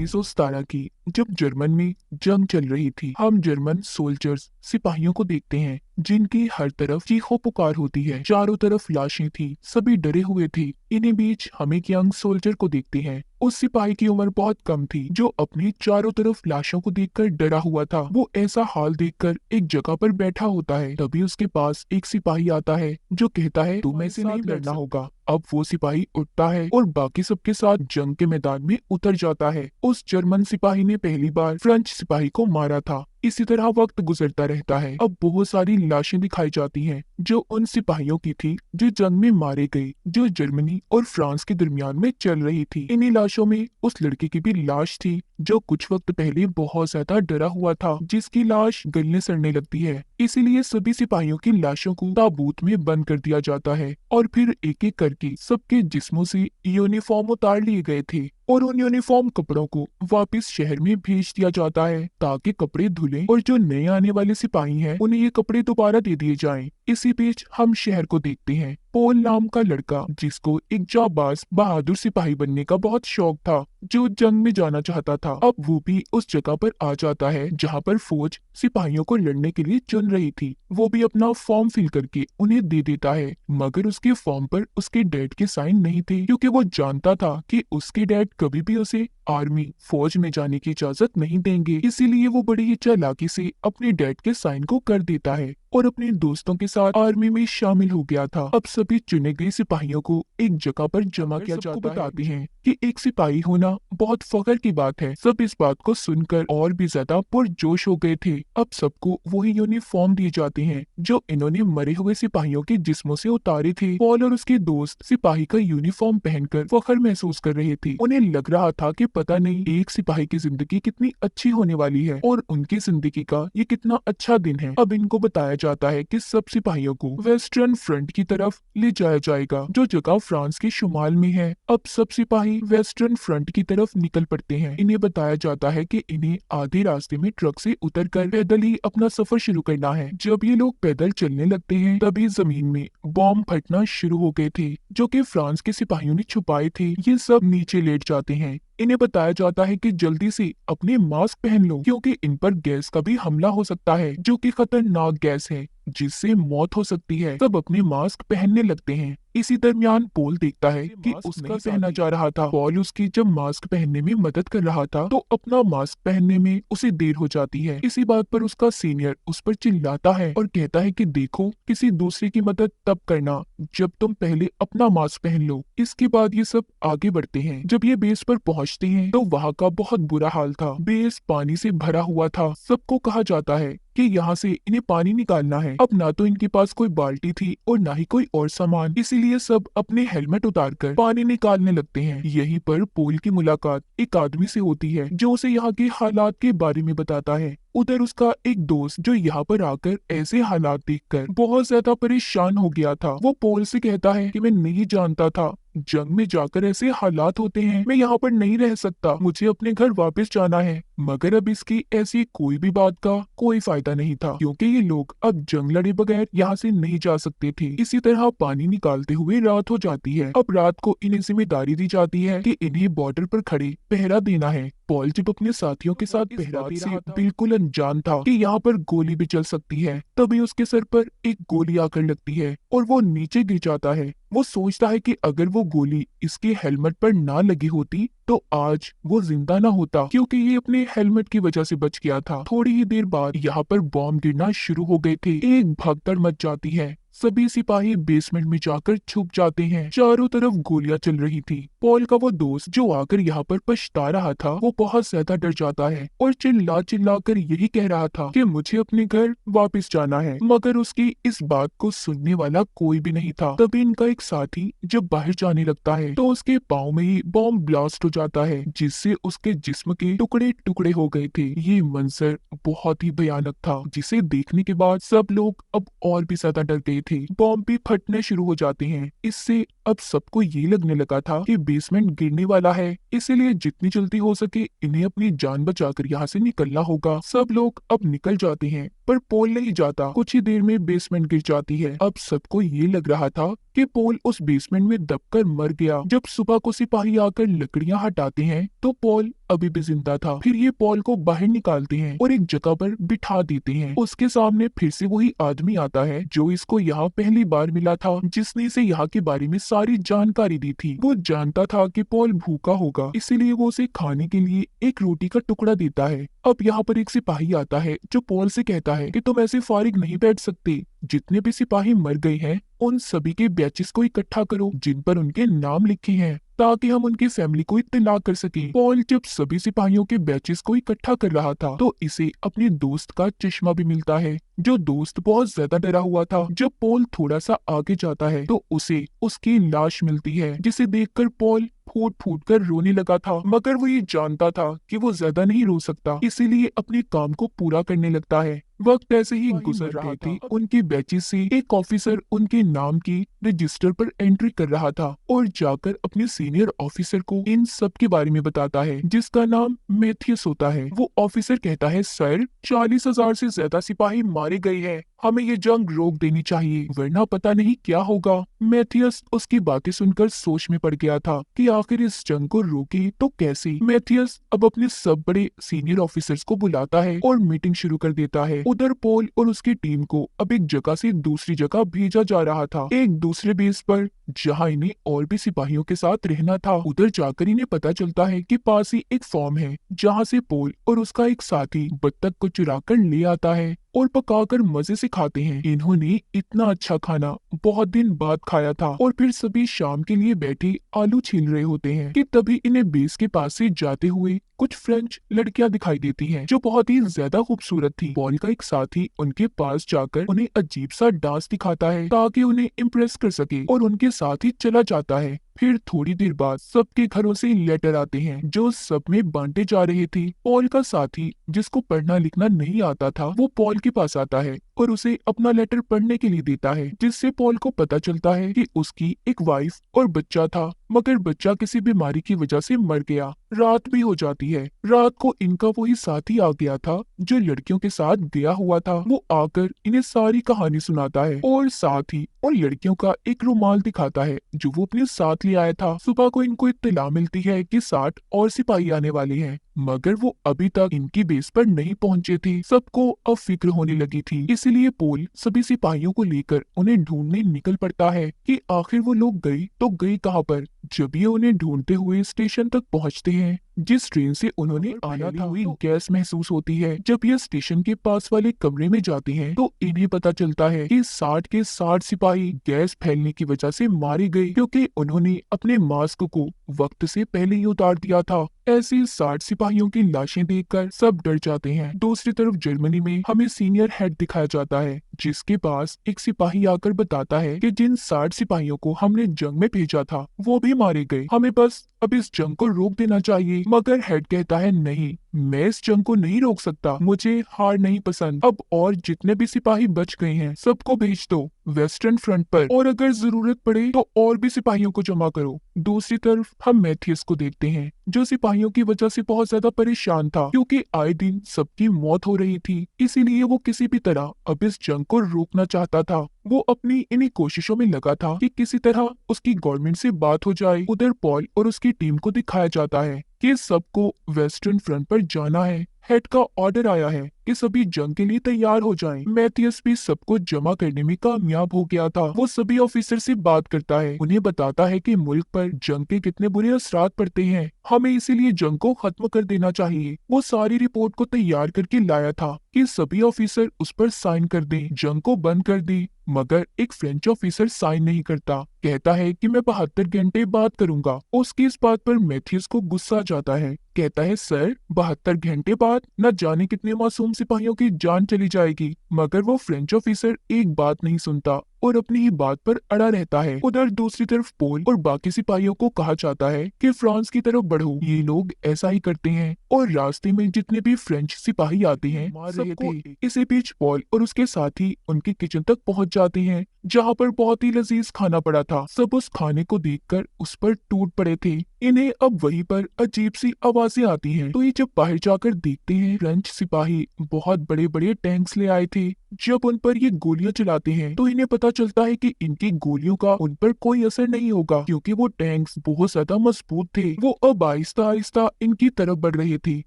1917 की, जब जर्मन में जंग चल रही थी। हम जर्मन सोल्जर्स सिपाहियों को देखते हैं जिनकी हर तरफ चीखों पुकार होती है। चारों तरफ लाशें थी, सभी डरे हुए थे। इन्हीं बीच हम एक यंग सोल्जर को देखते हैं। उस सिपाही की उम्र बहुत कम थी जो अपनी चारों तरफ लाशों को देखकर डरा हुआ था। वो ऐसा हाल देखकर एक जगह पर बैठा होता है। तभी उसके पास एक सिपाही आता है जो कहता है तुम्हें से नहीं लड़ना होगा। अब वो सिपाही उठता है और बाकी सबके साथ जंग के मैदान में उतर जाता है। उस जर्मन सिपाही ने पहली बार फ्रेंच सिपाही को मारा था। इसी तरह वक्त गुजरता रहता है। अब बहुत सारी लाशें दिखाई जाती हैं जो उन सिपाहियों की थी जो जंग में मारे गए, जो जर्मनी और फ्रांस के दरमियान में चल रही थी। इन्हीं लाशों में उस लड़के की भी लाश थी जो कुछ वक्त पहले बहुत ज्यादा डरा हुआ था, जिसकी लाश गलने सड़ने लगती है। इसीलिए सभी सिपाहियों की लाशों को ताबूत में बंद कर दिया जाता है और फिर एक एक करके सबके जिस्मों से यूनिफॉर्म उतार लिए गए थे और उन यूनिफॉर्म कपड़ों को वापस शहर में भेज दिया जाता है ताकि कपड़े धुलें और जो नए आने वाले सिपाही हैं उन्हें ये कपड़े दोबारा दे दिए जाएं। इसी बीच हम शहर को देखते हैं। पोल नाम का लड़का जिसको एक जाबाज बहादुर सिपाही बनने का बहुत शौक था, जो जंग में जाना चाहता था, अब वो भी उस जगह पर आ जाता है जहाँ पर फौज सिपाहियों को लड़ने के लिए चुन रही थी। वो भी अपना फॉर्म फिल करके उन्हें दे देता है, मगर उसके फॉर्म पर उसके डैड के साइन नहीं थे क्योंकि वो जानता था कि उसके डैड कभी भी उसे आर्मी फौज में जाने की इजाजत नहीं देंगे। इसीलिए वो बड़ी ही चालाकी से अपने डैड के साइन को कर देता है और अपने दोस्तों के साथ आर्मी में शामिल हो गया था। अब सभी चुने गए सिपाहियों को एक जगह पर जमा किया जाता है। बताते हैं कि एक सिपाही होना बहुत फख्र की बात है। सब इस बात को सुनकर और भी ज्यादा पुरजोश हो गए थे। अब सबको वही यूनिफॉर्म दिए जाते हैं जो इन्होंने मरे हुए सिपाहियों के जिस्मों से उतारे थे। पॉल और उसके दोस्त सिपाही का यूनिफॉर्म पहनकर फख्र महसूस कर रहे थे। उन्हें लग रहा था कि पता नहीं एक सिपाही की जिंदगी कितनी अच्छी होने वाली है और उनकी जिंदगी का ये कितना अच्छा दिन है। अब इनको बताया जाता है कि सब सिपाहियों को वेस्टर्न फ्रंट की तरफ ले जाया जाएगा जो जगह फ्रांस के शुमाल में है। अब सब सिपाही वेस्टर्न फ्रंट की तरफ निकल पड़ते हैं। इन्हें बताया जाता है कि इन्हें आधे रास्ते में ट्रक से उतरकर पैदल ही अपना सफर शुरू करना है। जब ये लोग पैदल चलने लगते हैं तभी जमीन में बॉम्ब फटना शुरू हो गए थे जो कि फ्रांस के सिपाहियों ने छुपाए थे। ये सब नीचे लेट जाते हैं। इन्हें बताया जाता है कि जल्दी से अपने मास्क पहन लो क्योंकि इन पर गैस का भी हमला हो सकता है जो कि खतरनाक गैस है जिससे मौत हो सकती है। सब अपने मास्क पहनने लगते हैं। इसी दरमियान पॉल देखता है कि उसका पहना जा रहा था। पॉल उसकी जब मास्क पहनने में मदद कर रहा था तो अपना मास्क पहनने में उसे देर हो जाती है। इसी बात पर उसका सीनियर उस पर चिल्लाता है और कहता है कि देखो, किसी दूसरे की मदद तब करना जब तुम पहले अपना मास्क पहन लो। इसके बाद ये सब आगे बढ़ते हैं। जब ये बेस पर पहुंचते हैं तो वहाँ का बहुत बुरा हाल था। बेस पानी से भरा हुआ था। सबको कहा जाता है कि यहाँ से इन्हें पानी निकालना है। अब ना तो इनके पास कोई बाल्टी थी और ना ही कोई और सामान, इसीलिए सब अपने हेलमेट उतारकर पानी निकालने लगते हैं। यहीं पर पोल की मुलाकात एक आदमी से होती है जो उसे यहाँ के हालात के बारे में बताता है। उधर उसका एक दोस्त जो यहाँ पर आकर ऐसे हालात देखकर बहुत ज्यादा परेशान हो गया था, वो पोल से कहता है कि मैं नहीं जानता था जंग में जाकर ऐसे हालात होते हैं। मैं यहाँ पर नहीं रह सकता, मुझे अपने घर वापस जाना है। मगर अब इसकी ऐसी कोई भी बात का कोई फायदा नहीं था क्योंकि ये लोग अब जंग लड़े बगैर यहाँ से नहीं जा सकते थे। इसी तरह पानी निकालते हुए रात हो जाती है। अब रात को इन्हें जिम्मेदारी दी जाती है कि इन्हें बॉर्डर पर खड़े पहरा देना है। पॉल जब अपने साथियों के साथ पहरा दे रहा था बिल्कुल अनजान था कि यहाँ पर गोली भी चल सकती है। तभी उसके सर पर एक गोली आकर लगती है और वो नीचे गिर जाता है। वो सोचता है कि अगर वो गोली इसके हेलमेट पर ना लगी होती तो आज वो जिंदा ना होता क्योंकि ये अपने हेलमेट की वजह से बच गया था। थोड़ी ही देर बाद यहाँ पर बॉम्ब गिरना शुरू हो गए थे। एक भगदड़ मच जाती है। सभी सिपाही बेसमेंट में जाकर छुप जाते हैं। चारों तरफ गोलियां चल रही थी। पॉल का वो दोस्त जो आकर यहाँ पर पछता रहा था वो बहुत ज्यादा डर जाता है और चिल्ला चिल्ला कर यही कह रहा था कि मुझे अपने घर वापस जाना है, मगर उसकी इस बात को सुनने वाला कोई भी नहीं था। तभी इनका एक साथी जब बाहर जाने लगता है तो उसके पाँव में ही बॉम्ब ब्लास्ट हो जाता है जिससे उसके जिस्म के टुकड़े टुकड़े हो गए थे। ये मंजर बहुत ही भयानक था जिसे देखने के बाद सब लोग अब और भी ज्यादा डर गए थे। बॉम्ब भी फटने शुरू हो जाते हैं। इससे अब सबको ये लगने लगा था कि बेसमेंट गिरने वाला है, इसीलिए जितनी जल्दी हो सके इन्हें अपनी जान बचाकर यहाँ से निकलना होगा। सब लोग अब निकल जाते हैं पर पोल नहीं जाता। कुछ ही देर में बेसमेंट गिर जाती है। अब सबको ये लग रहा था कि कि पॉल उस बेसमेंट में दबकर मर गया। जब सुबह को सिपाही आकर लकड़ियां हटाते हैं तो पॉल अभी भी जिंदा था। फिर ये पॉल को बाहर निकालते हैं और एक जगह पर बिठा देते हैं। उसके सामने फिर से वही आदमी आता है जो इसको यहाँ पहली बार मिला था, जिसने इसे यहाँ के बारे में सारी जानकारी दी थी। वो जानता था कि पॉल भूखा होगा, इसीलिए वो उसे खाने के लिए एक रोटी का टुकड़ा देता है। अब यहाँ पर एक सिपाही आता है जो पॉल से कहता है कि तुम ऐसे फारिग नहीं बैठ सकते। जितने भी सिपाही मर गए हैं उन सभी के बैचेस को इकट्ठा करो जिन पर उनके नाम लिखे हैं, ताकि हम उनकी फैमिली को इत्तला कर सके। पॉल जब सभी सिपाहियों के बैचेस को इकट्ठा कर रहा था तो इसे अपने दोस्त का चश्मा भी मिलता है। जो दोस्त बहुत ज्यादा डरा हुआ था। जब पॉल थोड़ा सा आगे जाता है तो उसे उसकी लाश मिलती है, जिसे देखकर पॉल फूट फूट कर रोने लगा था। मगर वो ये जानता था कि वो ज्यादा नहीं रो सकता, इसीलिए अपने काम को पूरा करने लगता है। वक्त ऐसे ही गुजर रहा था। उनके बैचेस से एक ऑफिसर उनके नाम की रजिस्टर पर एंट्री कर रहा था और जाकर अपने सीनियर ऑफिसर को इन सब के बारे में बताता है, जिसका नाम मैथियस होता है। वो ऑफिसर कहता है, सर 40,000 से ज्यादा सिपाही मारे गए हैं, हमें ये जंग रोक देनी चाहिए वरना पता नहीं क्या होगा। मैथियस उसकी बातें सुनकर सोच में पड़ गया था कि आखिर इस जंग को रोके तो कैसे। मैथियस अब अपने सब बड़े सीनियर ऑफिसर्स को बुलाता है और मीटिंग शुरू कर देता है। उधर पॉल और उसकी टीम को अब एक जगह से दूसरी जगह भेजा जा रहा था, एक दूसरे बेस पर, जहां इन्हें और भी सिपाहियों के साथ रहना था। उधर जाकर इन्हें पता चलता है कि पास ही एक फार्म है जहां से पॉल और उसका एक साथी बत्तख को चुरा कर ले आता है और पकाकर मजे से खाते हैं। इन्होंने इतना अच्छा खाना बहुत दिन बाद खाया था और फिर सभी शाम के लिए बैठे आलू छील रहे होते हैं कि तभी इन्हें बेस के पास से जाते हुए कुछ फ्रेंच लड़कियां दिखाई देती हैं जो बहुत ही ज्यादा खूबसूरत थी। पॉल का एक साथी उनके पास जाकर उन्हें अजीब सा डांस दिखाता है ताकि उन्हें इम्प्रेस कर सके और उनके साथ ही चला जाता है। फिर थोड़ी देर बाद सबके घरों से लेटर आते हैं जो सब में बांटे जा रहे थे। पॉल का साथी जिसको पढ़ना लिखना नहीं आता था वो पॉल के पास आता है और उसे अपना लेटर पढ़ने के लिए देता है, जिससे पॉल को पता चलता है कि उसकी एक वाइफ और बच्चा था, मगर बच्चा किसी बीमारी की वजह से मर गया। रात भी हो जाती है। रात को इनका वही साथी आ गया था जो लड़कियों के साथ गया हुआ था। वो आकर इन्हें सारी कहानी सुनाता है और साथ ही उन लड़कियों का एक रुमाल दिखाता है जो वो अपने साथ ले आया था। सुबह को इनको इत्तला मिलती है कि 60 और सिपाही आने वाले हैं, मगर वो अभी तक इनकी बेस पर नहीं पहुंचे थे। सबको अब फिक्र होने लगी थी, इसलिए पॉल सभी सिपाहियों को लेकर उन्हें ढूंढने निकल पड़ता है कि आखिर वो लोग गए तो गए कहाँ पर। जब ये उन्हें ढूंढते हुए स्टेशन तक पहुंचते हैं जिस ट्रेन से उन्होंने आना था, हुई गैस महसूस होती है। जब ये स्टेशन के पास वाले कमरे में जाते हैं तो इन्हें पता चलता है कि 60 के 60 सिपाही गैस फैलने की वजह से मारे गए, क्योंकि उन्होंने अपने मास्क को वक्त से पहले ही उतार दिया था। ऐसी 60 सिपाहियों की लाशें देखकर सब डर जाते हैं। दूसरी तरफ जर्मनी में हमें सीनियर हेड दिखाया जाता है जिसके पास एक सिपाही आकर बताता है कि जिन 60 सिपाहियों को हमने जंग में भेजा था वो भी मारे गए, हमें बस अब इस जंग को रोक देना चाहिए। मगर हेड कहता है, नहीं, मैं इस जंग को नहीं रोक सकता, मुझे हार नहीं पसंद। अब और जितने भी सिपाही बच गए हैं सबको भेज दो वेस्टर्न फ्रंट पर, और अगर जरूरत पड़े तो और भी सिपाहियों को जमा करो। दूसरी तरफ हम मैथियस को देखते हैं जो सिपाहियों की वजह से बहुत ज्यादा परेशान था, क्योंकि आए दिन सबकी मौत हो रही थी, इसीलिए वो किसी भी तरह अब इस जंग को रोकना चाहता था। वो अपनी इन्हीं कोशिशों में लगा था कि किसी तरह उसकी गवर्नमेंट से बात हो जाए। उधर पॉल और उसकी टीम को दिखाया जाता है कि सबको वेस्टर्न फ्रंट पर जाना है। हेड का ऑर्डर आया है कि सभी जंग के लिए तैयार हो जाएं। मैथियस भी सबको जमा करने में कामयाब हो गया था। वो सभी ऑफिसर से बात करता है, उन्हें बताता है कि मुल्क पर जंग के कितने बुरे असरात पड़ते हैं, हमें इसीलिए जंग को खत्म कर देना चाहिए। वो सारी रिपोर्ट को तैयार करके लाया था कि सभी ऑफिसर उस पर साइन कर दें, जंग को बंद कर दें, मगर एक फ्रेंच ऑफिसर साइन नहीं करता, कहता है कि मैं 72 घंटे बात करूंगा। उसकी इस बात पर मैथियस को गुस्सा आ जाता है, कहता है, सर 72 घंटे बाद न जाने कितने मासूम सिपाहियों की जान चली जाएगी। मगर वो फ्रेंच ऑफिसर एक बात नहीं सुनता और अपनी ही बात पर अड़ा रहता है। उधर दूसरी तरफ पॉल और बाकी सिपाहियों को कहा जाता है कि फ्रांस की तरफ बढ़ो, ये लोग ऐसा ही करते हैं, और रास्ते में जितने भी फ्रेंच सिपाही आते हैं मार रहे थे। इसी बीच पॉल और उसके साथी उनकी किचन तक पहुंच जाते हैं जहां पर बहुत ही लजीज खाना पड़ा था। सब उस खाने को देखकर उस पर टूट पड़े थे। इन्हें अब वहीं पर अजीब सी आवाजें आती हैं, तो ये जब बाहर जाकर देखते हैं फ्रेंच सिपाही बहुत बड़े बड़े टैंक्स ले आए थे। जब उन पर ये गोलियां चलाते हैं तो इन्हें पता पता चलता है कि इनकी गोलियों का उन पर कोई असर नहीं होगा क्योंकि वो टैंक्स बहुत ज्यादा मजबूत थे। वो अब आहिस्ता आहिस्ता इनकी तरफ बढ़ रहे थे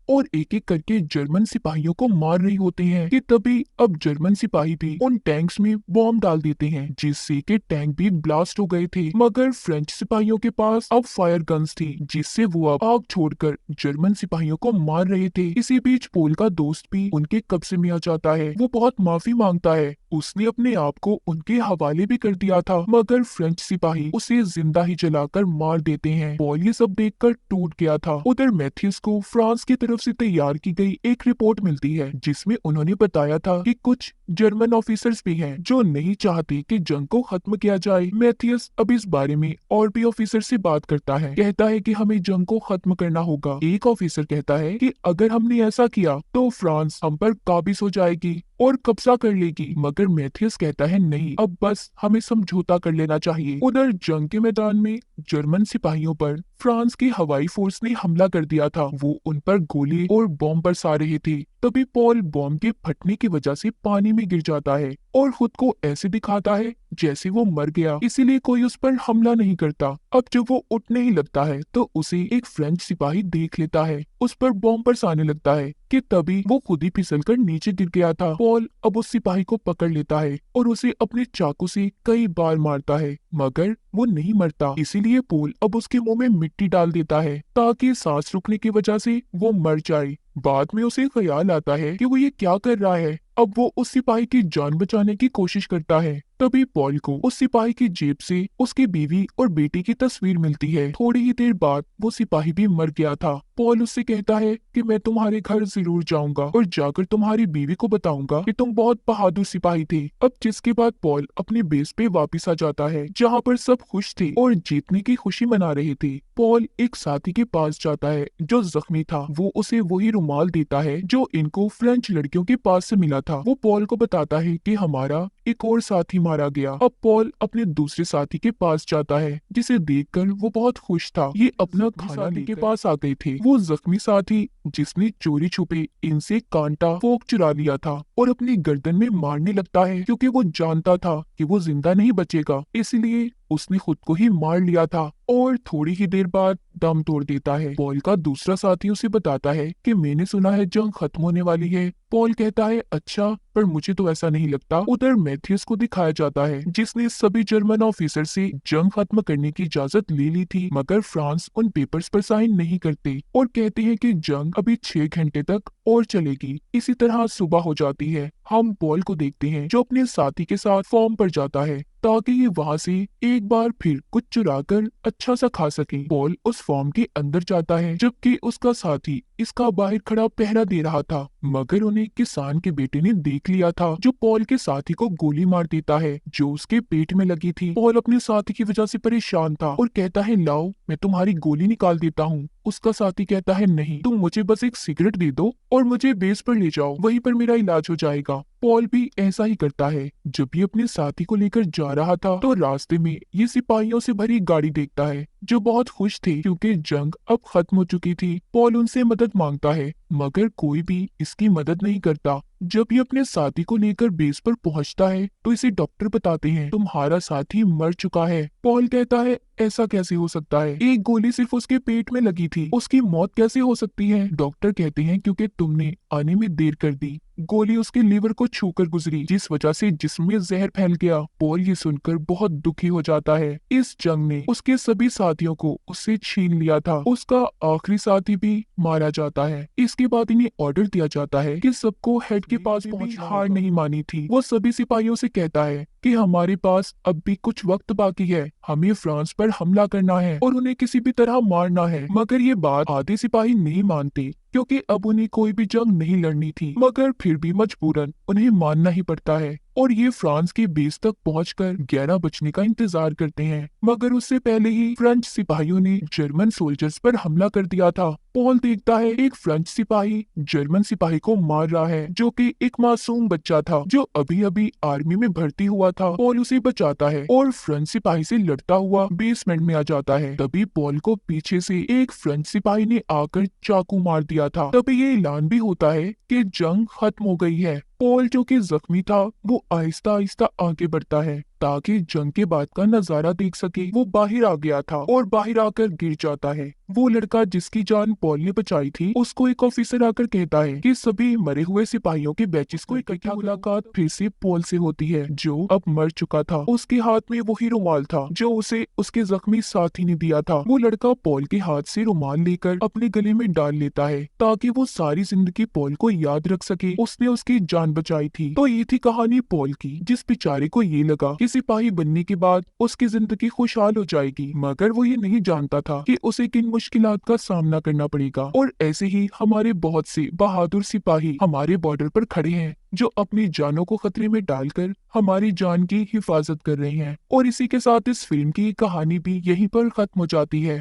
और एक एक करके जर्मन सिपाहियों को मार रहे होते हैं कि तभी अब जर्मन सिपाही भी उन टैंक्स में बॉम्ब डाल देते हैं जिससे कि टैंक भी ब्लास्ट हो गए थे। मगर फ्रेंच सिपाहियों के पास अब फायर गन्स थी जिससे वो अब आग छोड़कर जर्मन सिपाहियों को मार रहे थे। इसी बीच पोल का दोस्त भी उनके कब्जे में आ जाता है। वो बहुत माफी मांगता है, उसने अपने आप को उनके हवाले भी कर दिया था मगर फ्रेंच सिपाही उसे जिंदा ही जलाकर मार देते हैं। पॉल ये सब देखकर टूट गया था। उधर मैथ्यूस को फ्रांस की तरफ से तैयार की गई एक रिपोर्ट मिलती है जिसमें उन्होंने बताया था कि कुछ जर्मन ऑफिसर्स भी हैं जो नहीं चाहते कि जंग को खत्म किया जाए। मैथ्यूस अब इस बारे में और भी ऑफिसर से बात करता है, कहता है कि हमें जंग को खत्म करना होगा। एक ऑफिसर कहता है कि अगर हमने ऐसा किया तो फ्रांस हम पर काबिज हो जाएगी और कब्जा कर लेगी। मगर मैथ्यूस कहता है नहीं, अब बस हमें समझौता कर लेना चाहिए। उधर जंग के मैदान में जर्मन सिपाहियों पर फ्रांस की हवाई फोर्स ने हमला कर दिया था। वो उन पर गोली और बॉम्ब बरसा रहे थे। तभी पॉल बॉम्ब के फटने की वजह से पानी में गिर जाता है और खुद को ऐसे दिखाता है जैसे वो मर गया, इसीलिए कोई उस पर हमला नहीं करता। अब जब वो उठने ही लगता है तो उसे एक फ्रेंच सिपाही देख लेता है, उस पर बॉम्ब बरसाने लगता है कि तभी वो खुद ही फिसलकर नीचे गिर गया था। पॉल अब उस सिपाही को पकड़ लेता है और उसे अपने चाकू से कई बार मारता है मगर वो नहीं मरता। इसीलिए पॉल अब उसके मुंह में मिट्टी डाल देता है ताकि सांस रुकने की वजह से वो मर जाए। बाद में उसे ख्याल आता है कि वो ये क्या कर रहा है। अब वो उस सिपाही की जान बचाने की कोशिश करता है। तभी पॉल को उस सिपाही की जेब से उसकी बीवी और बेटी की तस्वीर मिलती है। थोड़ी ही देर बाद वो सिपाही भी मर गया था। पॉल उससे कहता है कि मैं तुम्हारे घर जरूर जाऊंगा और जाकर तुम्हारी बीवी को बताऊंगा कि तुम बहुत बहादुर सिपाही थे। अब जिसके बाद पॉल अपने बेस पे वापस आ जाता है जहाँ पर सब खुश थे और जीतने की खुशी मना रहे थे। पॉल एक साथी के पास जाता है जो जख्मी था। वो उसे वही रुमाल देता है जो इनको फ्रेंच लड़कियों के पास से मिला था। वो पॉल को बताता है कि हमारा एक और साथी मारा गया। अब पॉल अपने दूसरे साथी के पास जाता है जिसे देखकर वो बहुत खुश था। ये अपना खाना लेके पास आ गए थे। वो जख्मी साथी जिसने चोरी छुपे इनसे कांटा फोक चुरा लिया था और अपनी गर्दन में मारने लगता है क्योंकि वो जानता था कि वो जिंदा नहीं बचेगा, इसलिए उसने खुद को ही मार लिया था और थोड़ी ही देर बाद दम तोड़ देता है। पॉल का दूसरा साथी उसे बताता है कि मैंने सुना है जंग खत्म होने वाली है। पॉल कहता है अच्छा, पर मुझे तो ऐसा नहीं लगता। उधर मैथ्यूस को दिखाया जाता है जिसने सभी जर्मन ऑफिसर से जंग खत्म करने की इजाजत ले ली थी मगर फ्रांस उन पेपर्स पर साइन नहीं करते और कहते हैं कि जंग अभी 6 घंटे तक और चलेगी। इसी तरह सुबह हो जाती है। हम पॉल को देखते हैं जो अपने साथी के साथ फॉर्म पर जाता है ताकि ये वहाँ से एक बार फिर कुछ चुराकर अच्छा सा खा सके। पॉल उस फॉर्म के अंदर जाता है जबकि उसका साथी इसका बाहर खड़ा पहरा दे रहा था मगर उन्हें किसान के बेटे ने देख लिया था जो पॉल के साथी को गोली मार देता है जो उसके पेट में लगी थी। पॉल अपने साथी की वजह से परेशान था और कहता है लाओ मैं तुम्हारी गोली निकाल देता हूँ। उसका साथी कहता है नहीं, तुम मुझे बस एक सिगरेट दे दो और मुझे बेस पर ले जाओ, वहीं पर मेरा इलाज हो जाएगा। पॉल भी ऐसा ही करता है। जब ये अपने साथी को लेकर जा रहा था तो रास्ते में ये सिपाहियों से भरी गाड़ी देखता है जो बहुत खुश थे क्योंकि जंग अब खत्म हो चुकी थी। पॉल उनसे मदद मांगता है मगर कोई भी इसकी मदद नहीं करता। जब ये अपने साथी को लेकर बेस पर पहुंचता है तो इसे डॉक्टर बताते हैं तुम्हारा साथी मर चुका है। पॉल कहता है ऐसा कैसे हो सकता है, एक गोली सिर्फ उसके पेट में लगी थी, उसकी मौत कैसे हो सकती है। डॉक्टर कहते हैं क्योंकि तुमने आने में देर कर दी, गोली उसके लीवर को छूकर गुजरी जिस वजह से जिस्म में जहर फैल गया। पॉल ये सुनकर बहुत दुखी हो जाता है। इस जंग ने उसके सभी साथियों को उससे छीन लिया था। उसका आखिरी साथी भी मारा जाता है। इसके बाद इन्हें ऑर्डर दिया जाता है कि सबको हेड के पास पहुंचना हार नहीं मानी थी। वो सभी सिपाहियों से कहता है कि हमारे पास अब भी कुछ वक्त बाकी है, हमें फ्रांस पर हमला करना है और उन्हें किसी भी तरह मारना है। मगर ये बात आधे सिपाही नहीं मानते क्योंकि अब उन्हें कोई भी जंग नहीं लड़नी थी मगर फिर भी मजबूरन उन्हें मानना ही पड़ता है और ये फ्रांस के बेस तक पहुंचकर 11 बजने का इंतजार करते हैं। मगर उससे पहले ही फ्रेंच सिपाहियों ने जर्मन सोल्जर्स पर हमला कर दिया था। पॉल देखता है एक फ्रेंच सिपाही जर्मन सिपाही को मार रहा है जो कि एक मासूम बच्चा था जो अभी अभी आर्मी में भर्ती हुआ था। पॉल उसे बचाता है और फ्रेंच सिपाही से लड़ता हुआ बेसमेंट में आ जाता है। तभी पॉल को पीछे से एक फ्रेंच सिपाही ने आकर चाकू मार दिया था। तभी ये ऐलान भी होता है कि जंग खत्म हो गई है। पॉल जो कि जख्मी था वो आहिस्ता आहिस्ता आगे बढ़ता है। ताकि जंग के बाद का नजारा देख सके। वो बाहर आ गया था और बाहर आकर गिर जाता है। वो लड़का जिसकी जान पॉल ने बचाई थी, उसको एक ऑफिसर आकर कहता है कि सभी मरे हुए सिपाहियों के बैचेस को इकट्ठा। मुलाकात फिर से पॉल से होती है, जो अब मर चुका था। उसके हाथ में वही रुमाल था जो उसे उसके जख्मी साथी ने दिया था। वो लड़का पॉल के हाथ से रुमाल लेकर अपने गले में डाल लेता है ताकि वो सारी जिंदगी पॉल को याद रख सके, उसने उसकी जान बचाई थी। तो ये थी कहानी पॉल की, जिस बेचारे को ये लगा कि सिपाही बनने के बाद उसकी जिंदगी खुशहाल हो जाएगी, मगर वो ये नहीं जानता था कि उसे किन मुश्किलात का सामना करना पड़ेगा। और ऐसे ही हमारे बहुत से बहादुर सिपाही हमारे बॉर्डर पर खड़े हैं, जो अपनी जानों को खतरे में डालकर हमारी जान की हिफाजत कर रहे हैं। और इसी के साथ इस फिल्म की कहानी भी यहीं पर खत्म हो जाती है।